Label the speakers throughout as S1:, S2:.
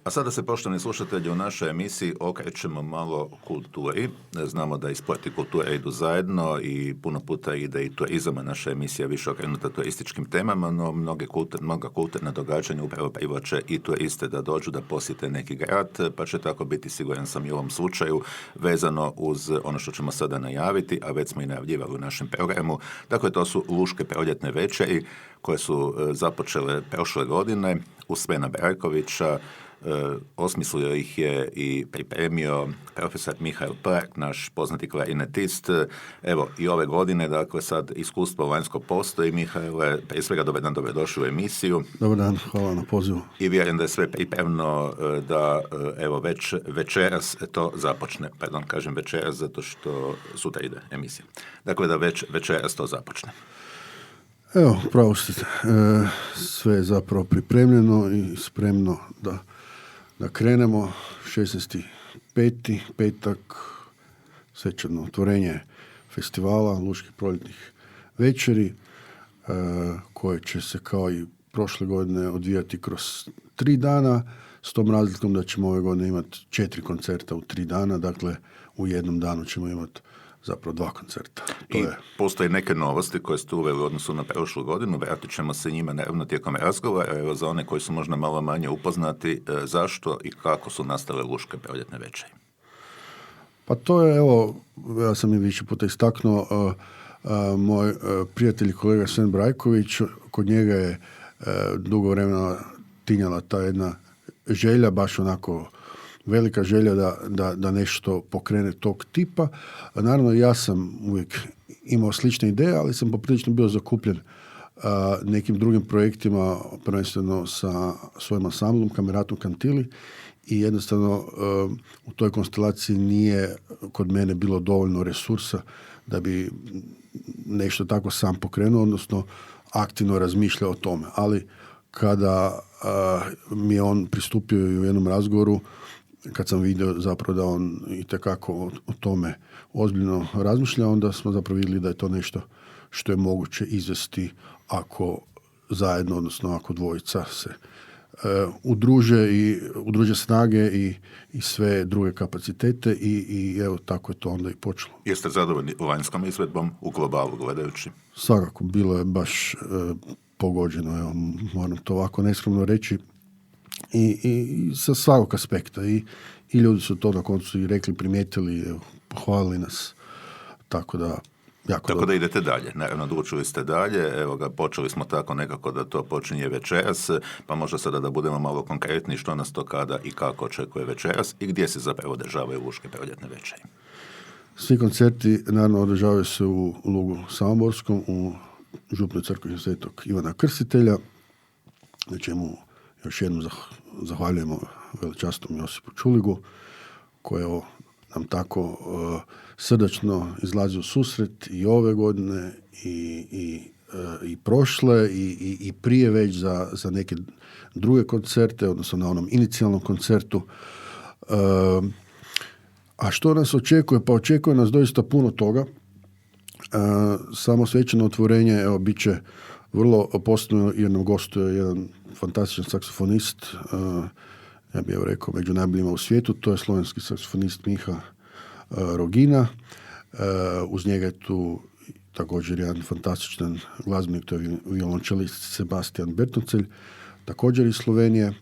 S1: A sada se, poštovani slušatelji, u našoj emisiji okrećemo malo kulturi. Znamo da i sport i kultura idu zajedno i puno puta ide i turizam, a naša emisija je više okrenuta turističkim temama, no mnoga kulturna događanja upravo privlače i turiste da dođu da posjete neki grad, pa će tako biti, siguran sam, i u ovom slučaju vezano uz ono što ćemo sada najaviti, a već smo i najavljivali u našem programu. Dakle, to su Luške proljetne večeri koje su započele prošle godine uz Svena Brajkovića. Osmislio ih je i pripremio profesor Mihael Plak, naš poznati klarinetist. Evo, i ove godine, dakle, sad iskustvo vanjsko postoji. Mihaele, prije svega dobrodošli u emisiju.
S2: Dobar dan, hvala na pozivu.
S1: I vjerujem da je sve pripremno da, evo, već večeras to započne. Pardon, kažem večeras zato što sutra ide emisija. Dakle, da već večeras to započne.
S2: Evo, pravo ste, sve je zapravo pripremljeno i spremno da krenemo. 16.5. petak, svečano otvorenje festivala Luških proljetnih večeri, koje će se kao i prošle godine odvijati kroz 3 dana, s tom razlikom da ćemo ove godine imati 4 koncerta u 3 dana, dakle u jednom danu ćemo imati zapravo 2 koncerta.
S1: Postoje neke novosti koje ste uveli u odnosu na prošlu godinu, vratit ćemo se njima naravno tijekom razgovora. Evo, za one koji su možda malo manje upoznati, zašto i kako su nastale Luške proljetne večeri?
S2: Pa to je, evo, ja sam i više puta istaknuo, moj prijatelj i kolega Sven Brajković, kod njega je dugo vremena tinjala ta jedna želja, baš onako velika želja da nešto pokrene tog tipa. Naravno, ja sam uvijek imao slične ideje, ali sam poprilično bio zakupljen nekim drugim projektima, prvenstveno sa svojim ansamblom Kameratom Kantili, i jednostavno u toj konstelaciji nije kod mene bilo dovoljno resursa da bi nešto tako sam pokrenuo, odnosno aktivno razmišljao o tome. Ali kada mi je on pristupio u jednom razgovoru, kad sam vidio zapravo da on itekako o tome ozbiljno razmišlja, onda smo zapravo vidjeli da je to nešto što je moguće izvesti zajedno, odnosno ako dvojica se udruže snage i sve druge kapacitete i evo tako je to onda i počelo.
S1: Jeste zadovoljni vanjskom izvedbom u globalu gledajući?
S2: Svakako, bilo je baš pogođeno, evo, moram to ovako neskromno reći. I sa svakog aspekta i ljudi su to na koncu i rekli, primijetili, pohvalili nas, tako da
S1: da idete dalje, naravno odlučili ste dalje, evo ga, počeli smo tako nekako da to počinje večeras, pa možda sada da budemo malo konkretni što nas to kada i kako očekuje večeras i gdje se zapravo održavaju Luške proljetne večeri.
S2: Svi koncerti naravno održavaju se u Lugu Samoborskom, u župnoj crkvi Svetog Ivana Krstitelja, na čemu još jednom zahvaljujemo veličasnom Josipu Čuligu, koji nam tako srdačno izlazi u susret i ove godine i prošle i prije već za neke druge koncerte, odnosno na onom inicijalnom koncertu. A što nas očekuje? Pa očekuje nas doista puno toga. Samo svečano otvorenje, evo, bit će vrlo posebno, jer nam gostuje jedan fantastičan saksofonist, ja bih rekao među najboljima u svijetu, to je slovenski saksofonist Miha Rogina. Uz njega je tu također jedan fantastičan glazbenik, to je violončelist Sebastian Bertoncelj, također iz Slovenije,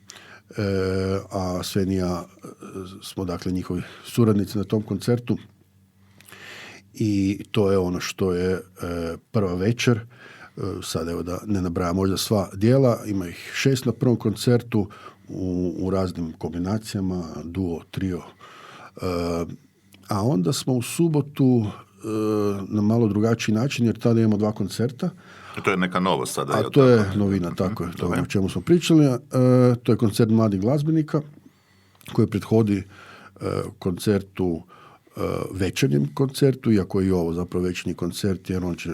S2: a Sven i ja smo dakle njihovi suradnici na tom koncertu i to je ono što je prva večer. Sad evo da ne nabrajam možda sva dijela, ima ih 6 na prvom koncertu u raznim kombinacijama, duo, trio. A onda smo u subotu na malo drugačiji način, jer tada imamo 2 koncerta.
S1: To je neka novost sada.
S2: A to je novina, tako je, to je o čemu smo pričali. To je koncert mladih glazbenika koji prethodi koncertu, večernjem koncertu, iako je i ovo zapravo večernji koncert, jer on će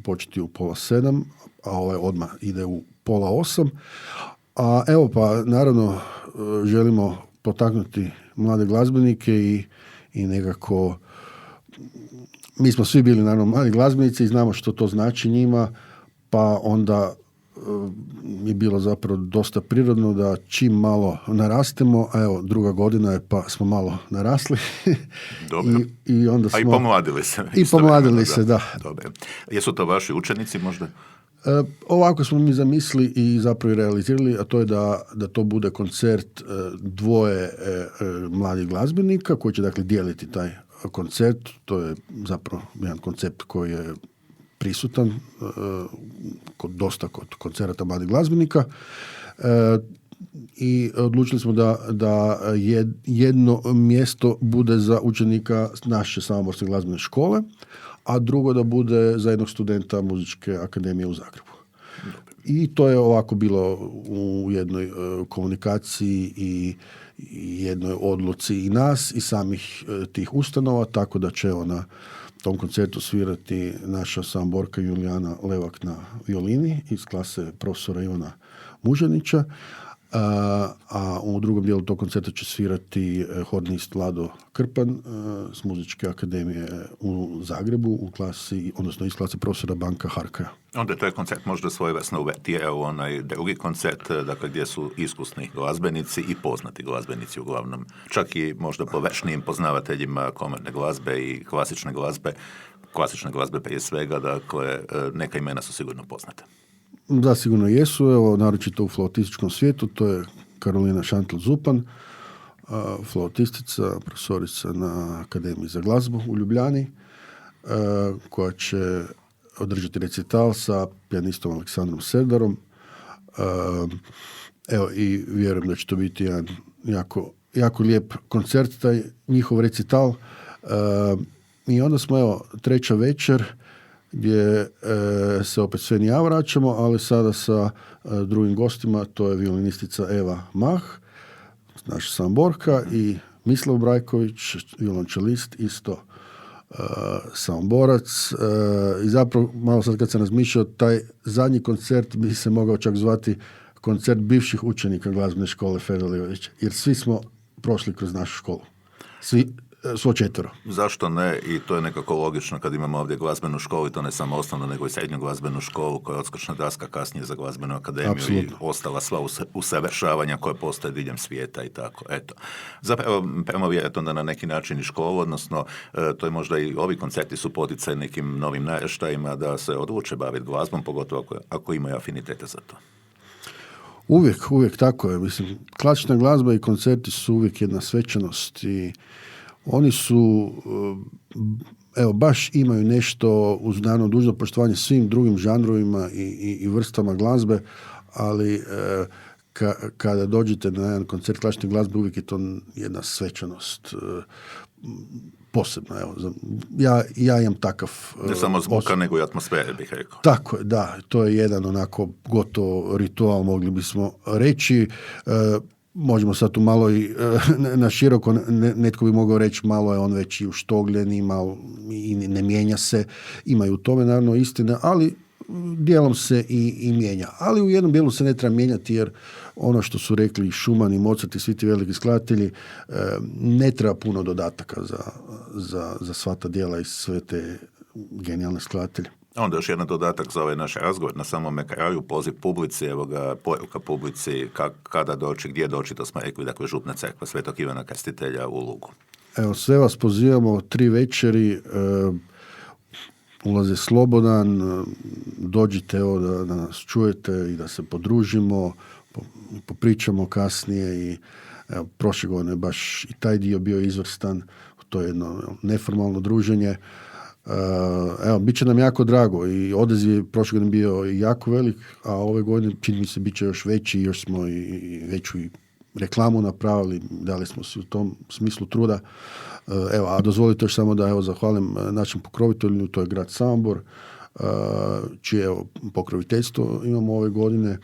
S2: početi u 6:30, a ovaj odmah ide u 7:30. A evo, pa naravno želimo potaknuti mlade glazbenike i nekako, mi smo svi bili naravno mladi glazbenici i znamo što to znači njima, pa onda je bilo zapravo dosta prirodno da čim malo narastemo, a evo druga godina je pa smo malo narasli.
S1: Dobro.
S2: I onda smo...
S1: A i pomladili se.
S2: I pomladili se, da.
S1: Dobro. Jesu to vaši učenici možda?
S2: Ovako smo mi zamislili i zapravo i realizirali, a to je da to bude koncert dvoje mladih glazbenika koji će dakle dijeliti taj koncert. To je zapravo jedan koncept koji je prisutan kod koncerata mladih glazbenika. I odlučili smo da jedno mjesto bude za učenika naše Samoborske glazbene škole, a drugo da bude za jednog studenta Muzičke akademije u Zagrebu. I to je ovako bilo u jednoj komunikaciji i jednoj odluci i nas i samih tih ustanova, tako da će na tom koncertu svirati naša Samoborka Julijana Levak na violini iz klase profesora Ivana Mužanića, a u drugom dijelu tog koncerta će svirati hornist Vlado Krpan s Muzičke akademije u Zagrebu u klasi, odnosno iz klase profesora Banka Harkaja.
S1: Onda je taj koncert možda svojevrsno uvertira u onaj drugi koncert, dakle gdje su iskusni glazbenici i poznati glazbenici uglavnom, čak i možda površnijim poznavateljima komerne glazbe i klasične glazbe prije svega, dakle neka imena su sigurno poznata.
S2: Da, sigurno jesu, evo, naročito u flautističkom svijetu, to je Karolina Šantl-Zupan, flautistica, profesorica na Akademiji za glazbu u Ljubljani, koja će održati recital sa pijanistom Aleksandrom Serdarom. Evo, i vjerujem da će to biti jedan jako lijep koncert, taj njihov recital. I onda smo, evo, treća večer, gdje se opet sve ja vraćamo, ali sada sa drugim gostima, to je violinistica Eva Mah, naša Samoborka, i Mislav Brajković, violončelist, isto Samoborac. I zapravo, malo sad kad sam razmišljao, taj zadnji koncert bi se mogao čak zvati koncert bivših učenika glazbene škole Fede Livovića, jer svi smo prošli kroz našu školu. Svo četvero.
S1: Zašto ne? I to je nekako logično kad imamo ovdje glazbenu školu, i to ne samo osnovnu, nego i srednju glazbenu školu koja je odskočna daska kasnije za glazbenu akademiju. Absolutno. I ostala sva usavršavanja koja postoje diljem svijeta i tako. Eto. Zapravo, promovirati onda na neki način i školu, odnosno to je možda i ovi koncerti su poticaj nekim novim naraštajima da se odluče baviti glazbom, pogotovo ako imaju afinitete za to.
S2: Uvijek tako je. Mislim, klasična glazba i koncerti su uvijek jedna svečanost i oni su, evo, baš imaju nešto uz naravno dužno poštovanje svim drugim žanrovima i vrstama glazbe, ali kada dođete na jedan koncert klasične glazbe, uvijek je to jedna svečanost posebna. Evo, ja imam takav...
S1: Ne samo zvuka, nego i atmosfere, bih rekao.
S2: Tako je, da. To je jedan onako gotovo ritual, mogli bismo reći. Možemo sad tu malo i na široko, netko bi mogao reći malo je on već i uštogljen, i ne mijenja se, imaju u tome naravno istine, ali dijelom se i mijenja. Ali u jednom dijelu se ne treba mijenjati, jer ono što su rekli i Schumann i Mozart i svi ti veliki skladatelji, ne treba puno dodataka za sva ta djela i sve te genijalne skladatelje.
S1: Onda još jedan dodatak za ovaj naš razgovor. Na samome kraju poziv publici, evo ga, poruka publici, kada doći, gdje doći, to smo rekli, dakle, Župna crkva Svetog Ivana Krstitelja u Lugu.
S2: Evo, sve vas pozivamo, 3 večeri, ulaz je slobodan, dođite, evo, da nas čujete i da se podružimo, popričamo kasnije i evo, prošle godine baš i taj dio bio izvrstan, to je jedno neformalno druženje. Evo, bit će nam jako drago i odaziv je prošle godine bio jako velik, a ove godine čini mi se bit će još veći, još smo i veću i reklamu napravili, dali smo si u tom smislu truda. Evo, a dozvolite još samo da evo zahvalim našem pokrovitelju, to je grad Samobor, čije evo pokroviteljstvo imamo ove godine.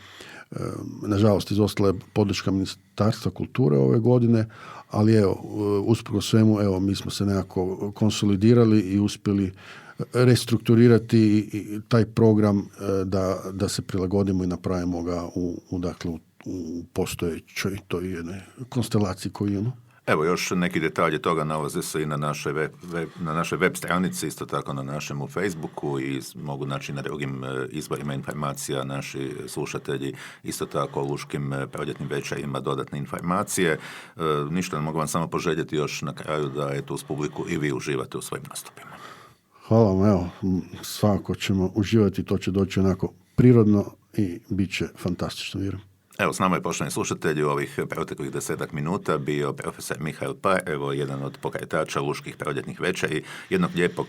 S2: Nažalost, izostala je podrška Ministarstva kulture ove godine, ali evo, usprkos svemu, evo, mi smo se nekako konsolidirali i uspjeli restrukturirati taj program da se prilagodimo i napravimo ga u postojećoj toj jednoj konstelaciji koju imamo.
S1: Evo, još neki detalji toga nalaze se i na našoj web stranici, isto tako na našem Facebooku i mogu naći na drugim izvorima informacija. Naši slušatelji isto tako o luškim proljetnim večerima dodatne informacije. Ništa, mogu vam samo poželjeti još na kraju da uz publiku i vi uživate u svojim nastupima.
S2: Hvala vam, evo, svakako ćemo uživati, to će doći onako prirodno i bit će fantastično, vjerujem.
S1: Evo, s nama je, poštovani slušatelji, u ovih proteklih 10 minuta bio profesor Mihael Par, evo, jedan od pokretača luških proljetnih večeri, jednog lijepog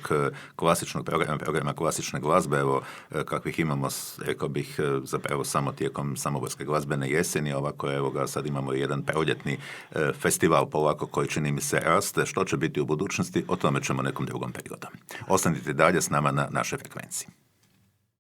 S1: klasičnog programa klasične glazbe, evo, kakvih imamo, rekao bih, zapravo samo tijekom samoborske glazbene jeseni, ovako, evo ga, sad imamo jedan proljetni festival polako koji čini mi se raste. Što će biti u budućnosti, o tome ćemo nekom drugom prigodom. Ostanite dalje s nama na našoj frekvenciji.